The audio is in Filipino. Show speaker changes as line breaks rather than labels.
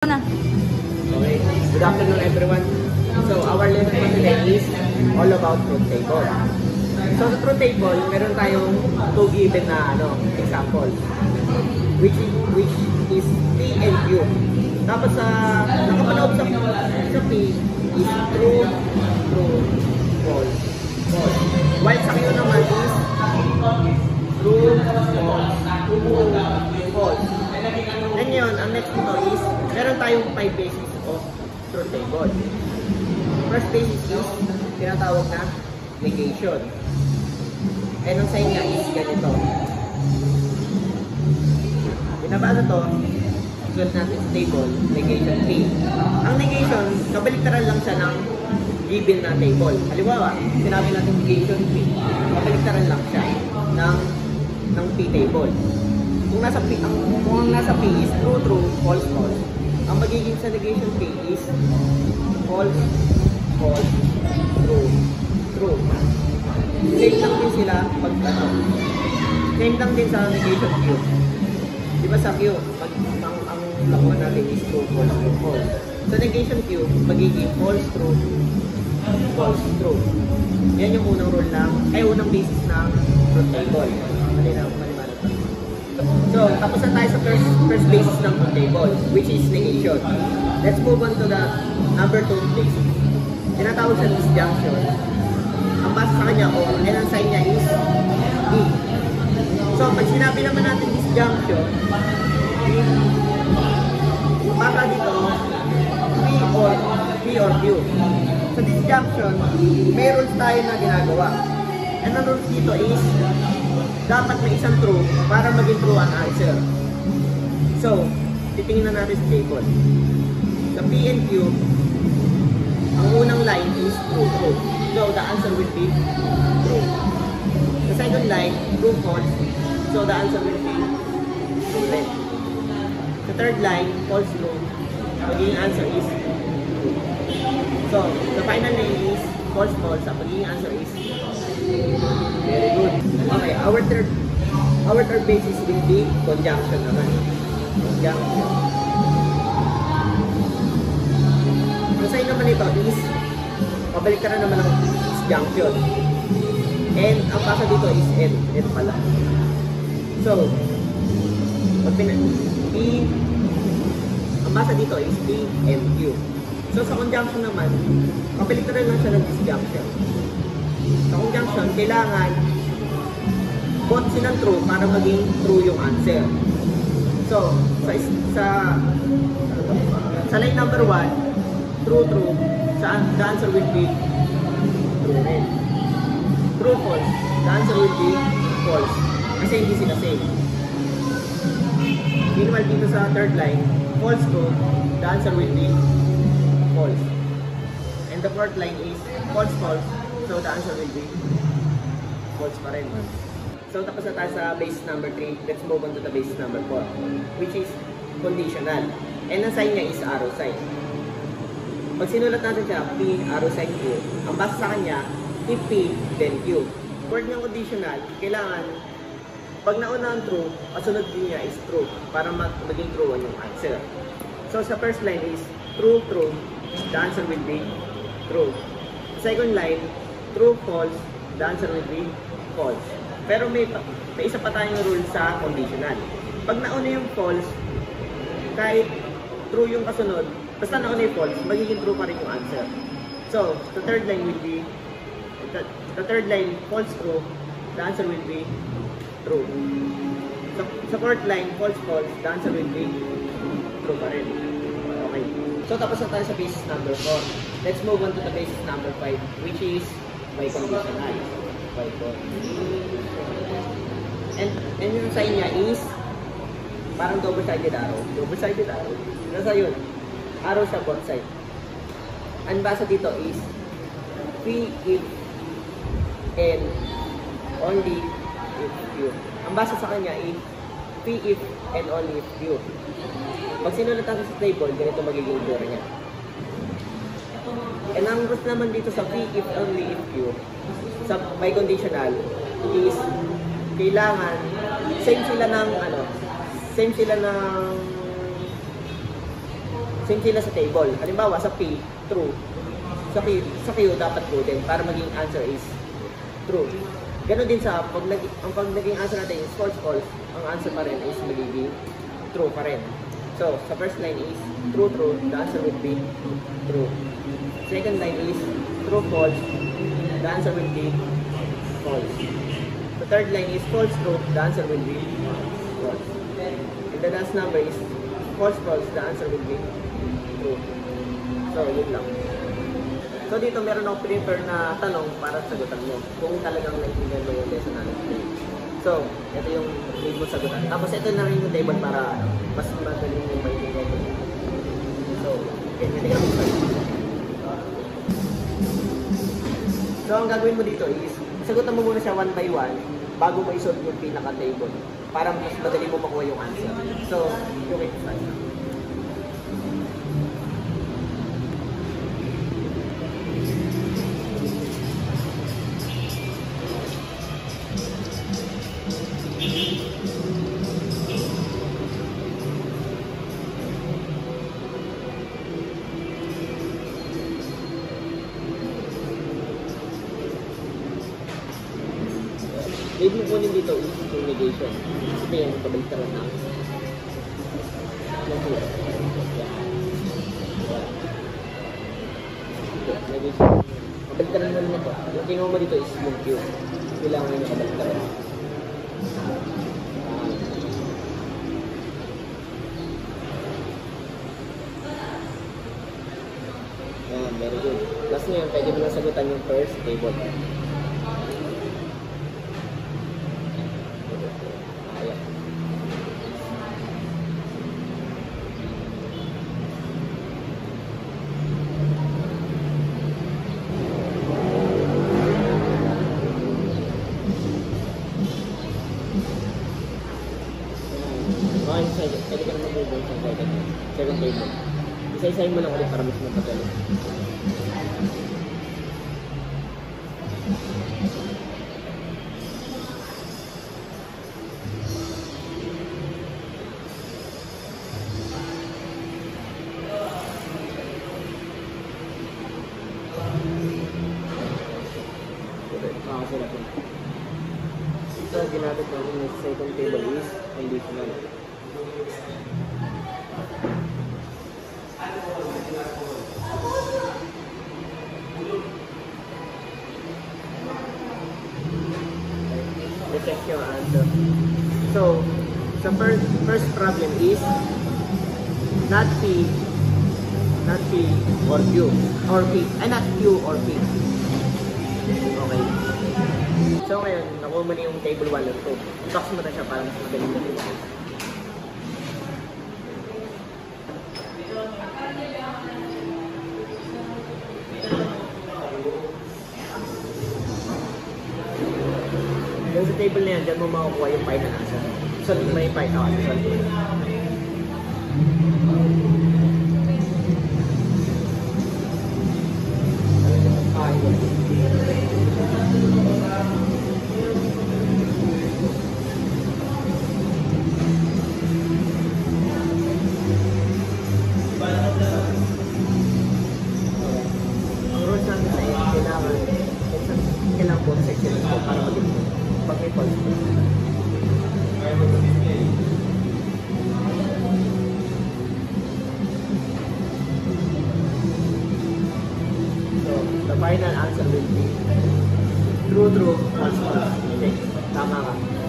Okay, good afternoon everyone. So our lesson for today is all about truth table. So sa truth table, meron tayong two given na example, which is P and Q. Tapos sa nakapanood sa P is true, false, false. While sa Q naman is true, false, false. And yun, ang next nito is meron tayong 5 bases of truth table. First basis is tinatawag na negation. And ang sign niya is ganito. Binabasa to, sulat natin sa table, negation P. Ang negation, kabaliktaran lang siya ng given na table. Halimbawa, sinabi natin negation P, kabaliktaran lang siya ng P table. Kung nasa P is true, true, false, false. Ang magiging sa negation P is false, false, true, true. Same lang din sila pag same lang din sa negation Q. Diba sa Q, ang lakuan natin is true, false, true, false. Sa negation Q, magiging false, true, false, true. Yan yung unang rule unang basis ng truth table. So, tapos na tayo sa first basis ng truth table, which is negation. Let's move on to the number 2 basis. Tinatawag sa disjunction. Ang basa sa kanya, and ang sign niya is E. So, pag sinabi naman natin disjunction, baka dito, P or Q. Sa disjunction, may rules tayo na ginagawa. And ang rules dito is, dapat may isang true para maging true ang answer. So, titingnan natin sa table. Sa P and Q, ang unang line is true, true. So, the answer will be true. Sa second line, true, false. So, the answer will be true red. Sa third line, false, true. Magiging answer is true. So, the final line is false, false. Ang magiging answer is very good. Okay, our third basis will be conjunction naman. Conjunction. Ang sign naman ito is pabaliktaran naman ng disjunction. And ang basa dito is N. N pala. So, ang basa dito is P and Q. So, sa conjunction naman, pabaliktaran lang siya ng disjunction. Sa conjunction, kailangan both silang true para maging true yung answer. So, sa line number 1, true, true, the answer will be true red. True, false, the answer will be false. Kasi hindi sila same. Meanwhile, dito sa third line, false, true, the answer will be false. And the fourth line is false, false, so the answer will be false pa rin. So tapos na tayo sa basis number 3. Let's move on to the basis number 4, which is conditional. And ang sign niya is arrow sign. Pag sinulat natin siya, P, arrow sign Q, ang basa sa kanya, if P, then Q. Word ng conditional, kailangan, pag nauna ang true, kasunod din niya is true, para maging true yung answer. So sa first line is true, true, the answer will be true. Second line, true, false, the answer will be false. Pero may isa pa tayong rule sa conditional. Pag nauna yung false, kahit true yung kasunod, basta nauna yung false, magiging true pa rin yung answer. So, the third line will be, the third line, false, true, the answer will be true. Sa fourth line, false, false, the answer will be true pa rin. Okay. So, tapos na tayo sa basis number 4. Let's move on to the basis number 5, which is by conditional. By 4. And yung sign niya is parang double-sided arrow. Double-sided arrow. Nasa yun? Arrow sa both side. Ang basa dito is P if and only if Q. Ang basa sa kanya is P if and only if Q. Pag sinulat natin sa table, ganito magiging itsura niya. And ang rules naman dito sa P if only if Q, sa by conditional, is kailangan same sila ng same sila sa table. Halimbawa, sa P, true. Sa Q dapat true din para maging answer is true. Ganon din sa pag naging answer natin is false, ang answer pa rin is magiging true pa rin. So, sa first line is true, the answer will be true. Second line is true, false, the answer will be false. The third line is false, true, the answer will be false. And the last number is false, the answer will be true. So, yun lang. So dito meron akong prepare na tanong para sagutan mo kung talagang naiintindihan mo yung lesson natin. So, ito yung need mo sagutan. Tapos ito na rin yung table para mas magaling yung maintindihan mo. So, ganyan mo sa So, ang gagawin mo dito is sagutan mo muna siya one by one bago mo isolve yung pinaka-table para mas madali mo makuha yung answer. So, yung exercise. Pwede mo kunin dito is yung negation. Ito yung kabaliktaran na. Negation. Kabaliktaran mo rin ito. Yung kinuha mo dito is yung Q. Kailangan yung kabaliktaran. Yan, very good. Last ngayon, pwede mo lang sagutan yung first table. Pwede ka naman mag-move sa second table. Isa-isahin mo lang ulit para mas magpapalo. So, ginamit natin yung second table is conditional. Check your answer. So, the first problem is not P or Q or P. Not Q or P. Okay. So ngayon, nakuha mo na yung table 1 or 2. Box mo na siya para mas magaling na dito. Yung sa table na yan, dyan mo makukuha yung final answer. So, may final answer. Ang rules namin sa iyo, kailangan po section ito para maging pag may false. So, the final answer will be true, false, false. Okay, tama ka.